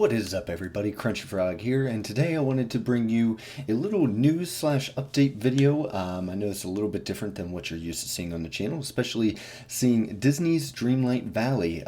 What is up, everybody? Crunchy Frog here, and today I wanted to bring you a little news slash update video. I know it's a little bit different than what you're used to seeing on the channel, especially seeing Disney's Dreamlight Valley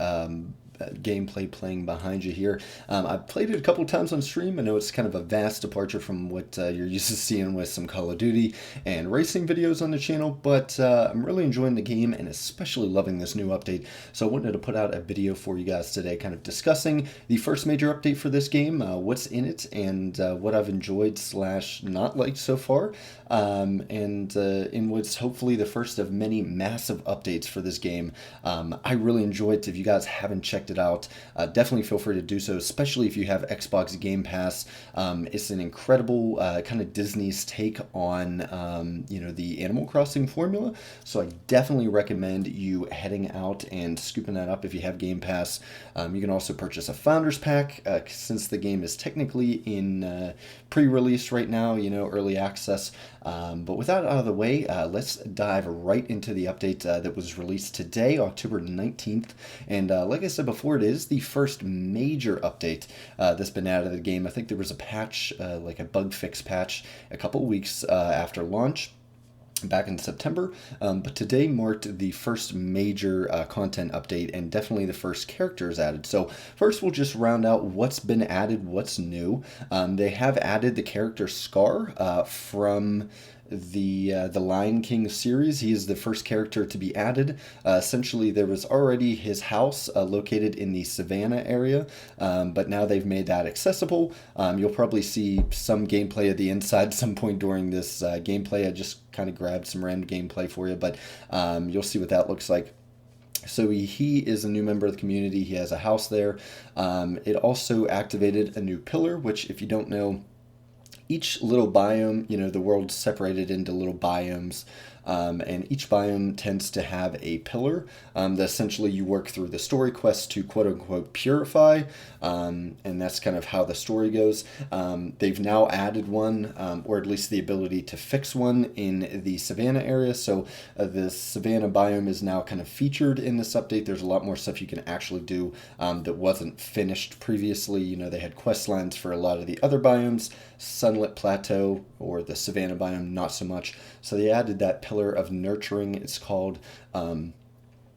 gameplay playing behind you here. I've played it a couple times on stream. I know it's kind of a vast departure from what you're used to seeing with some Call of Duty and racing videos on the channel, but I'm really enjoying the game and especially loving this new update. So I wanted to put out a video for you guys today kind of discussing the first major update for this game, what's in it, and what I've enjoyed slash not liked so far, and in what's hopefully the first of many massive updates for this game. I really enjoyed it. If you guys haven't checked it out, definitely feel free to do so, especially if you have Xbox Game Pass. It's an incredible kind of Disney's take on the Animal Crossing formula, so I definitely recommend you heading out and scooping that up if you have Game Pass. You can also purchase a Founders Pack since the game is technically in pre-release right now, early access. But with that out of the way, let's dive right into the update that was released today, October 19th. And like I said before, it is the first major update that's been added to the game. I think there was a patch, like a bug fix patch, a couple weeks after launch, back in September, but today marked the first major content update and definitely the first characters added. So first we'll just round out what's been added, what's new. They have added the character Scar from the Lion King series. He is the first character to be added. Essentially, there was already his house located in the Savannah area, but now they've made that accessible. You'll probably see some gameplay at the inside at some point during this gameplay. I just kind of grabbed some random gameplay for you, but you'll see what that looks like. So he is a new member of the community. He has a house there. It also activated a new pillar, which, if you don't know, each little biome, the world's separated into little biomes, and each biome tends to have a pillar that essentially you work through the story quest to quote-unquote purify, and that's kind of how the story goes. They've now added one, or at least the ability to fix one in the Savannah area, so the Savannah biome is now kind of featured in this update. There's a lot more stuff you can actually do that wasn't finished previously. They had quest lines for a lot of the other biomes. Sunlit Plateau or the Savannah biome, not so much. So they added that pillar of nurturing, it's called,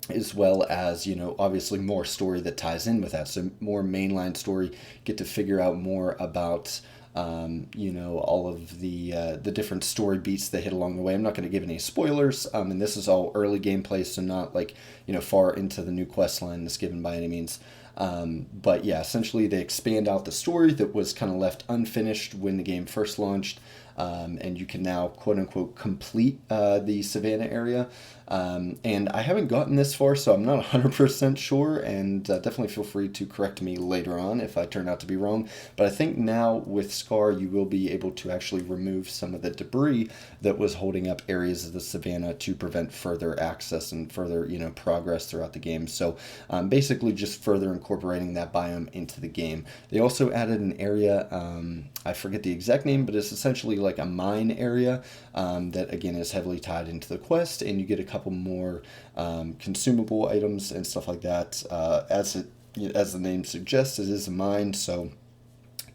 as well as, obviously more story that ties in with that. So more mainline story, get to figure out more about, all of the different story beats they hit along the way. I'm not going to give any spoilers, and this is all early gameplay, so not like, far into the new quest line that's given by any means. But yeah, essentially they expand out the story that was kind of left unfinished when the game first launched, and you can now quote-unquote complete the Savannah area. And I haven't gotten this far, so I'm not 100% sure, and definitely feel free to correct me later on if I turn out to be wrong. But I think now with Scar, you will be able to actually remove some of the debris that was holding up areas of the Savannah to prevent further access and further, progress throughout the game. So basically just further incorporating that biome into the game. They also added an area, I forget the exact name, but it's essentially like a mine area that again is heavily tied into the quest, and you get a couple more consumable items and stuff like that. As the name suggests, it is a mine, so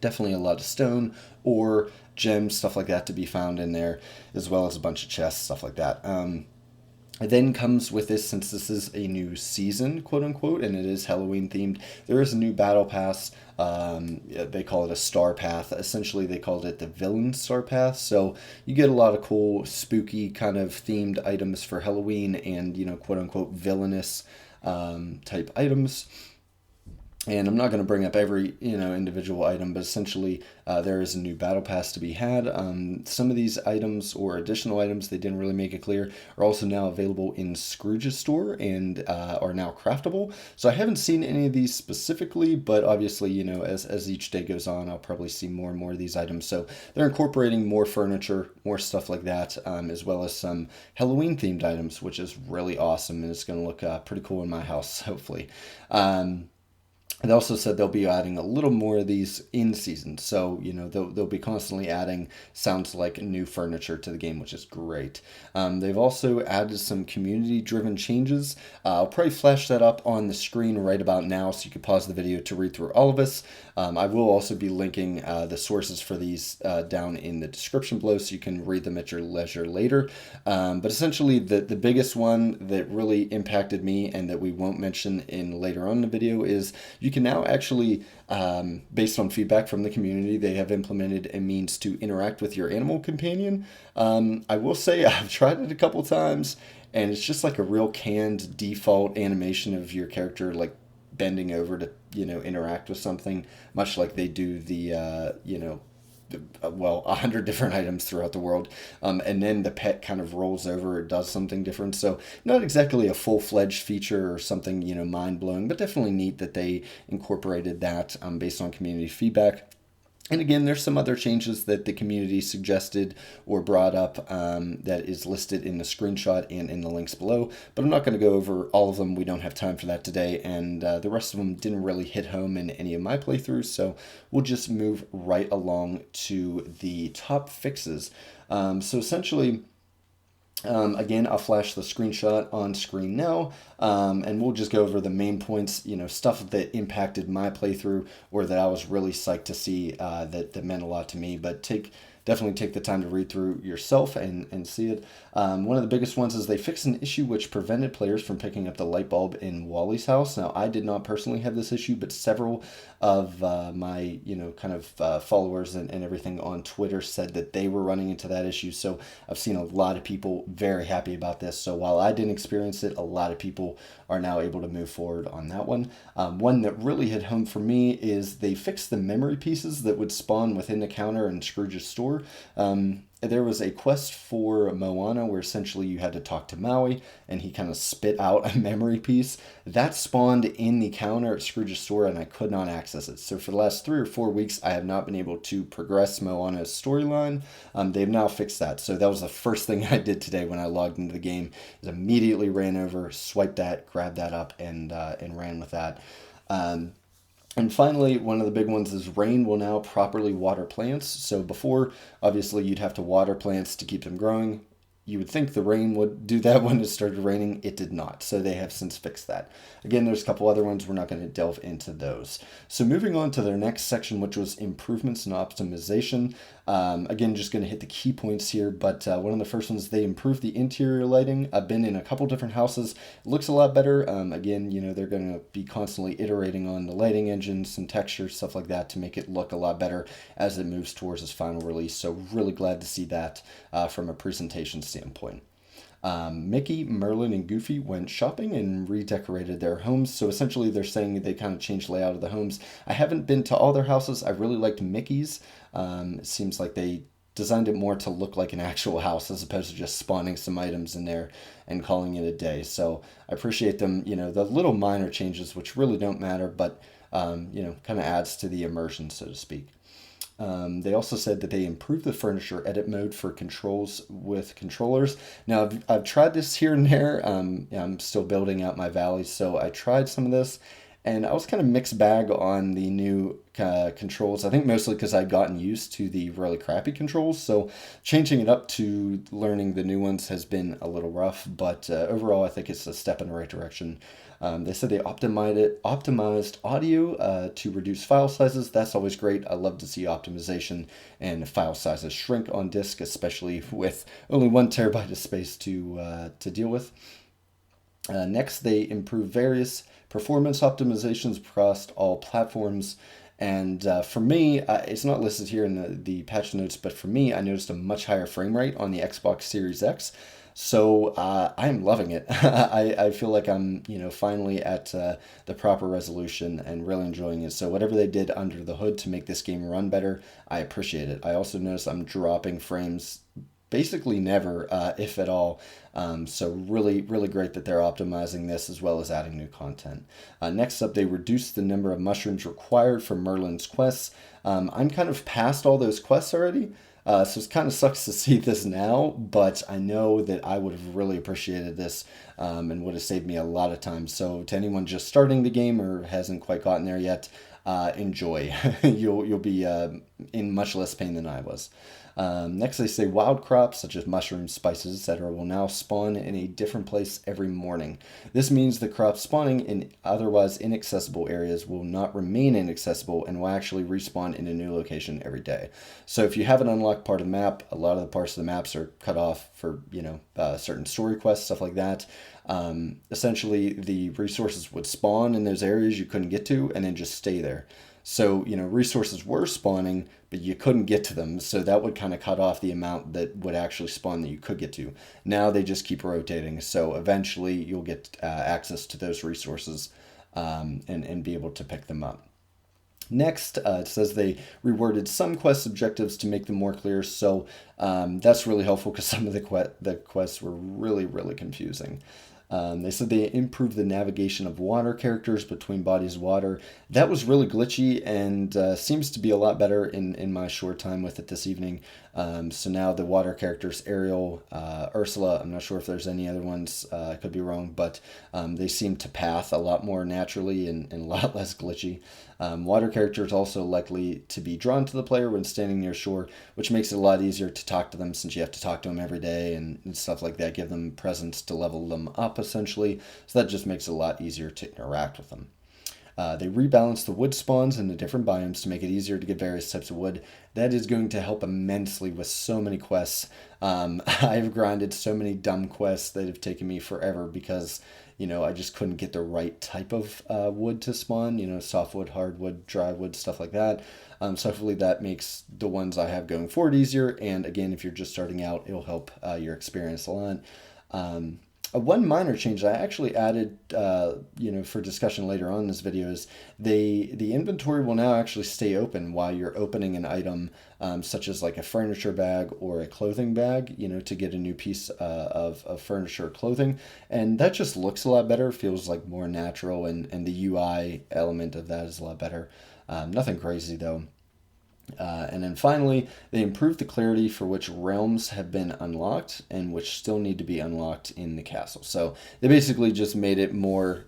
definitely a lot of stone, ore, gems, stuff like that to be found in there, as well as a bunch of chests, stuff like that. It then comes with this, since this is a new season, quote unquote, and it is Halloween themed, there is a new battle pass. They call it a star path. Essentially, they called it the villain star path. So you get a lot of cool, spooky kind of themed items for Halloween and, quote unquote, villainous type items. And I'm not going to bring up every, individual item, but essentially there is a new battle pass to be had. Some of these items or additional items, they didn't really make it clear, are also now available in Scrooge's store and are now craftable. So I haven't seen any of these specifically, but obviously, as each day goes on, I'll probably see more and more of these items. So they're incorporating more furniture, more stuff like that, as well as some Halloween themed items, which is really awesome, and it's going to look pretty cool in my house, hopefully. They also said they'll be adding a little more of these in season. So, they'll be constantly adding sounds like new furniture to the game, which is great. They've also added some community driven changes. I'll probably flash that up on the screen right about now so you can pause the video to read through all of this. I will also be linking the sources for these down in the description below so you can read them at your leisure later. But essentially, the biggest one that really impacted me and that we won't mention in later on in the video is you can now actually, based on feedback from the community, they have implemented a means to interact with your animal companion. I will say I've tried it a couple times, and it's just like a real canned default animation of your character like bending over to interact with something, much like they do the well, 100 different items throughout the world, and then the pet kind of rolls over or does something different. So not exactly a full-fledged feature or something mind-blowing, but definitely neat that they incorporated that based on community feedback. And again, there's some other changes that the community suggested or brought up that is listed in the screenshot and in the links below. But I'm not going to go over all of them. We don't have time for that today. And the rest of them didn't really hit home in any of my playthroughs. So we'll just move right along to the top fixes. So essentially, again, I'll flash the screenshot on screen now, and we'll just go over the main points, stuff that impacted my playthrough or that I was really psyched to see that meant a lot to me. But definitely take the time to read through yourself and see it. One of the biggest ones is they fixed an issue which prevented players from picking up the light bulb in Wally's house. Now, I did not personally have this issue, but several of my, followers and everything on Twitter said that they were running into that issue. So I've seen a lot of people very happy about this. So while I didn't experience it, a lot of people are now able to move forward on that one. One that really hit home for me is they fixed the memory pieces that would spawn within the counter in Scrooge's store. There was a quest for Moana where essentially you had to talk to Maui and he kind of spit out a memory piece. That spawned in the counter at Scrooge's store and I could not access it. So for the last 3 or 4 weeks, I have not been able to progress Moana's storyline. They've now fixed that. So that was the first thing I did today when I logged into the game, is immediately ran over, swiped that, grabbed that up, and ran with that. And finally, one of the big ones is rain will now properly water plants. So before, obviously, you'd have to water plants to keep them growing. You would think the rain would do that when it started raining. It did not. So they have since fixed that. Again, there's a couple other ones. We're not going to delve into those. So moving on to their next section, which was improvements and optimization. Again, just going to hit the key points here, but one of the first ones, they improved the interior lighting. I've been in a couple different houses. It looks a lot better. Again, they're going to be constantly iterating on the lighting engine, some texture, stuff like that to make it look a lot better as it moves towards its final release. So really glad to see that from a presentation standpoint. Mickey, Merlin, and Goofy went shopping and redecorated their homes. So essentially they're saying they kind of changed the layout of the homes. I haven't been to all their houses. I really liked Mickey's. It seems like they designed it more to look like an actual house as opposed to just spawning some items in there and calling it a day. So I appreciate them, the little minor changes, which really don't matter, but, kind of adds to the immersion, so to speak. They also said that they improved the furniture edit mode for controls with controllers. Now, I've tried this here and there. I'm still building out my valleys, so I tried some of this, and I was kind of mixed bag on the new controls. I think mostly because I'd gotten used to the really crappy controls, so changing it up to learning the new ones has been a little rough, but overall I think it's a step in the right direction. They said they optimized audio to reduce file sizes. That's always great. I love to see optimization and file sizes shrink on disk, especially with only 1 terabyte of space to deal with. Next, they improved various performance optimizations across all platforms. And for me, it's not listed here in the patch notes, but for me, I noticed a much higher frame rate on the Xbox Series X. So I'm loving it. I feel like I'm, finally at the proper resolution and really enjoying it. So whatever they did under the hood to make this game run better, I appreciate it. I also noticed I'm dropping frames basically never, if at all. So really, really great that they're optimizing this as well as adding new content. Next up, they reduced the number of mushrooms required for Merlin's quests. I'm kind of past all those quests already. So it kind of sucks to see this now, but I know that I would have really appreciated this and would have saved me a lot of time. So to anyone just starting the game or hasn't quite gotten there yet, enjoy. You'll be in much less pain than I was. Next, they say wild crops such as mushrooms, spices, etc., will now spawn in a different place every morning. This means the crops spawning in otherwise inaccessible areas will not remain inaccessible and will actually respawn in a new location every day. So, if you have an unlocked part of the map, a lot of the parts of the maps are cut off for certain story quests, stuff like that. Essentially, the resources would spawn in those areas you couldn't get to, and then just stay there. So, resources were spawning, but you couldn't get to them. So that would kind of cut off the amount that would actually spawn that you could get to. Now they just keep rotating. So eventually you'll get access to those resources and be able to pick them up. Next, it says they reworded some quest objectives to make them more clear. So that's really helpful because some of the quests were really, really confusing. They said they improved the navigation of water characters between bodies of water. That was really glitchy and seems to be a lot better in my short time with it this evening. So now the water characters, Ariel, Ursula, I'm not sure if there's any other ones, I could be wrong, but they seem to path a lot more naturally and a lot less glitchy. Water characters also likely to be drawn to the player when standing near shore, which makes it a lot easier to talk to them since you have to talk to them every day and stuff like that, give them presents to level them up essentially. So that just makes it a lot easier to interact with them. They rebalanced the wood spawns into different biomes to make it easier to get various types of wood. That is going to help immensely with so many quests. I've grinded so many dumb quests that have taken me forever because, I just couldn't get the right type of wood to spawn, softwood, hardwood, dry wood, stuff like that. So hopefully that makes the ones I have going forward easier. And again, if you're just starting out, it'll help your experience a lot. One minor change I actually added, for discussion later on in this video is the inventory will now actually stay open while you're opening an item, such as like a furniture bag or a clothing bag, to get a new piece of furniture or clothing. And that just looks a lot better, feels like more natural, and the UI element of that is a lot better. Nothing crazy though. And then finally, they improved the clarity for which realms have been unlocked and which still need to be unlocked in the castle. So they basically just made it more,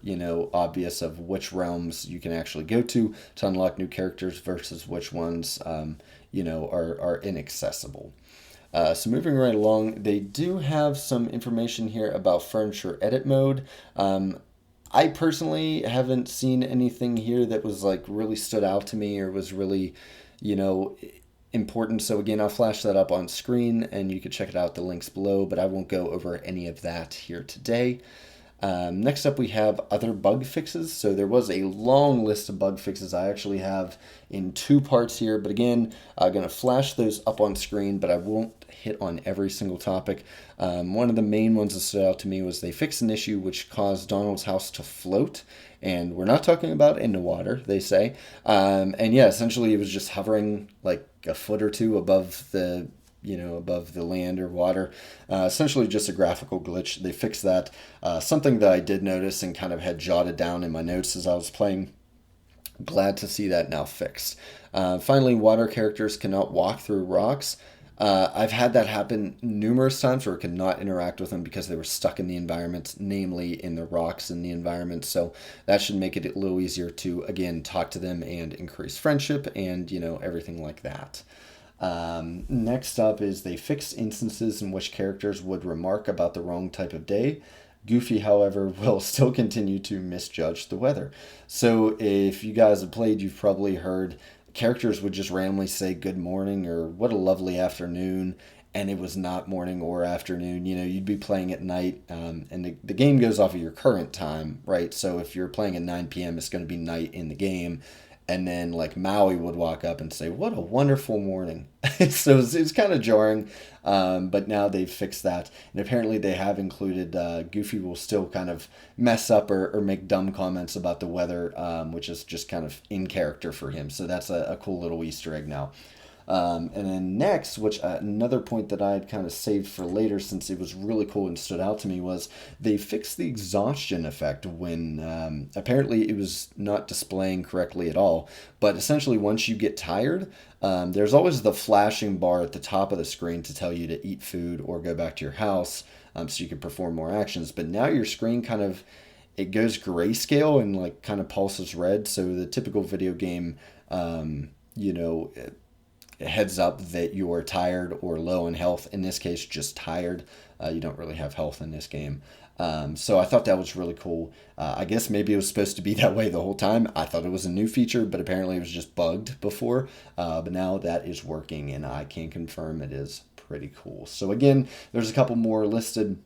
obvious of which realms you can actually go to unlock new characters versus which ones, are inaccessible. So moving right along, they do have some information here about furniture edit mode. I personally haven't seen anything here that was like really stood out to me or was really important. So again, I'll flash that up on screen and you can check it out, the links below, but I won't go over any of that here today. Next up, we have other bug fixes. So there was a long list of bug fixes I actually have in 2 parts here, but again, I'm going to flash those up on screen, but I won't hit on every single topic. One of the main ones that stood out to me was they fixed an issue which caused Donald's house to float, and we're not talking about in the water, they say. And yeah, essentially it was just hovering like a foot or two above the above the land or water. Essentially just a graphical glitch. They fixed that. Something that I did notice and kind of had jotted down in my notes as I was playing. Glad to see that now fixed. Finally, water characters cannot walk through rocks. I've had that happen numerous times where I could not interact with them because they were stuck in the environment, namely in the rocks in the environment. So that should make it a little easier to, again, talk to them and increase friendship and, everything like that. Next up is they fixed instances in which characters would remark about the wrong type of day. Goofy, however, will still continue to misjudge the weather. So if you guys have played, you've probably heard characters would just randomly say good morning or what a lovely afternoon, and it was not morning or afternoon. You'd be playing at night, and the game goes off of your current time, right? So if you're playing at 9 p.m., it's going to be night in the game. And then like Maui would walk up and say, what a wonderful morning. So it's kind of jarring, but now they've fixed that. And apparently they have included Goofy will still kind of mess up or make dumb comments about the weather, which is just kind of in character for him. So that's a cool little Easter egg now. And then next, which another point that I had kind of saved for later since it was really cool and stood out to me, was they fixed the exhaustion effect when apparently it was not displaying correctly at all. But essentially, once you get tired, there's always the flashing bar at the top of the screen to tell you to eat food or go back to your house, so you can perform more actions. But now your screen kind of, it goes grayscale and like kind of pulses red. So the typical video game, you know, heads up that you are tired or low in health. In this case, just tired. You don't really have health in this game. So I thought that was really cool. I guess maybe it was supposed to be that way the whole time. I thought it was a new feature, but apparently it was just bugged before. But now that is working, and I can confirm it is pretty cool. So again, there's a couple more listed.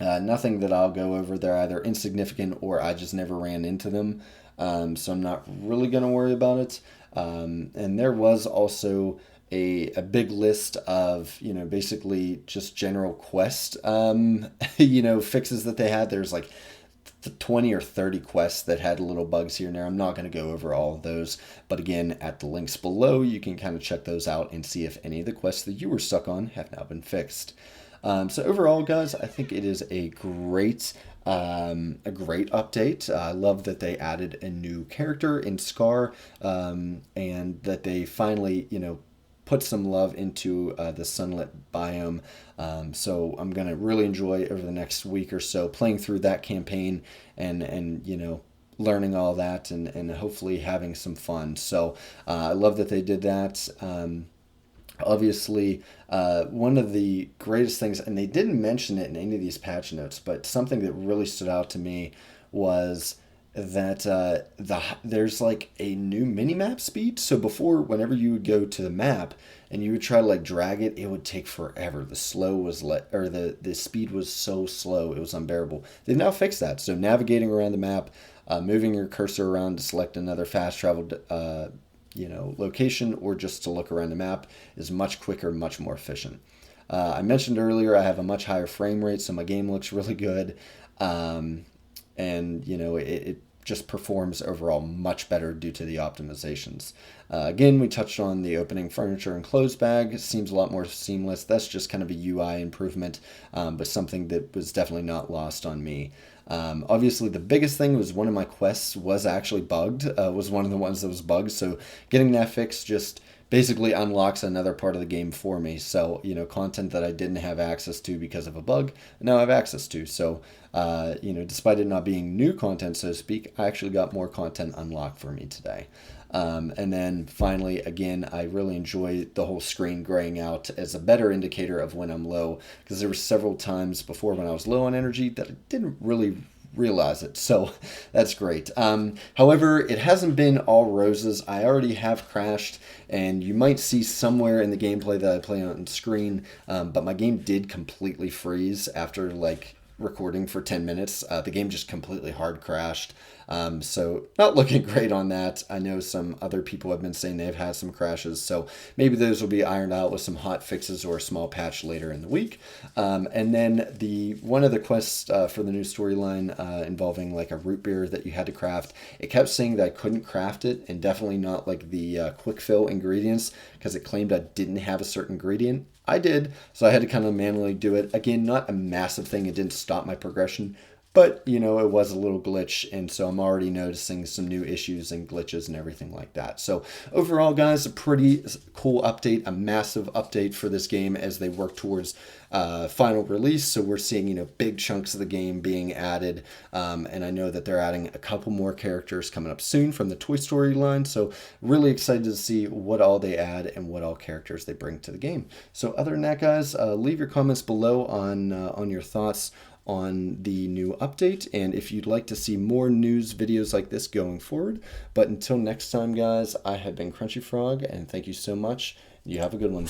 Nothing that I'll go over. They're either insignificant or I just never ran into them. So I'm not really going to worry about it. And there was also a big list of, you know, basically just general quest, you know, fixes that they had. There's like 20 or 30 quests that had little bugs here and there. I'm not going to go over all of those, but again, at the links below, you can kind of check those out and see if any of the quests that you were stuck on have now been fixed. So overall, guys, I think it is a great update. I love that they added a new character in Scar, and that they finally, you know, put some love into the sunlit biome. So I'm gonna really enjoy over the next week or so playing through that campaign and you know, learning all that and hopefully having some fun. So I love that they did that. Obviously, one of the greatest things, and they didn't mention it in any of these patch notes, but something that really stood out to me was that there's like a new minimap speed. So before, whenever you would go to the map and you would try to like drag it, it would take forever. The speed was so slow, it was unbearable. They've now fixed that. So navigating around the map, moving your cursor around to select another fast traveled you know, location or just to look around the map is much quicker, much more efficient. I mentioned earlier I have a much higher frame rate, so my game looks really good, and you know, it just performs overall much better due to the optimizations. Again, we touched on the opening furniture and clothes bag. It seems a lot more seamless. That's just kind of a UI improvement, but something that was definitely not lost on me. Obviously, the biggest thing was one of my quests was actually bugged, was one of the ones that was bugged. So getting that fixed just basically unlocks another part of the game for me. So, you know, content that I didn't have access to because of a bug, now I have access to. So, you know, despite it not being new content, so to speak, I actually got more content unlocked for me today. And then finally, again, I really enjoy the whole screen graying out as a better indicator of when I'm low, because there were several times before when I was low on energy that I didn't really realize it. So that's great. However, it hasn't been all roses. I already have crashed, and you might see somewhere in the gameplay that I play on screen, but my game did completely freeze after like recording for 10 minutes. The game just completely hard crashed. So not looking great on that. I know some other people have been saying they've had some crashes, so maybe those will be ironed out with some hot fixes or a small patch later in the week. And then one of the quests for the new storyline involving like a root beer that you had to craft, it kept saying that I couldn't craft it, and definitely not like the quick fill ingredients, because it claimed I didn't have a certain ingredient. I did, so I had to kind of manually do it. Again, not a massive thing. It didn't stop my progression, but, you know, it was a little glitch, and so I'm already noticing some new issues and glitches and everything like that. So overall, guys, a pretty cool update, a massive update for this game as they work towards final release. So we're seeing, you know, big chunks of the game being added, and I know that they're adding a couple more characters coming up soon from the Toy Story line. So really excited to see what all they add and what all characters they bring to the game. So other than that, guys, leave your comments below on your thoughts on the new update, and if you'd like to see more news videos like this going forward. But until next time, guys, I have been Crunchy Frog, and thank you so much. You have a good one.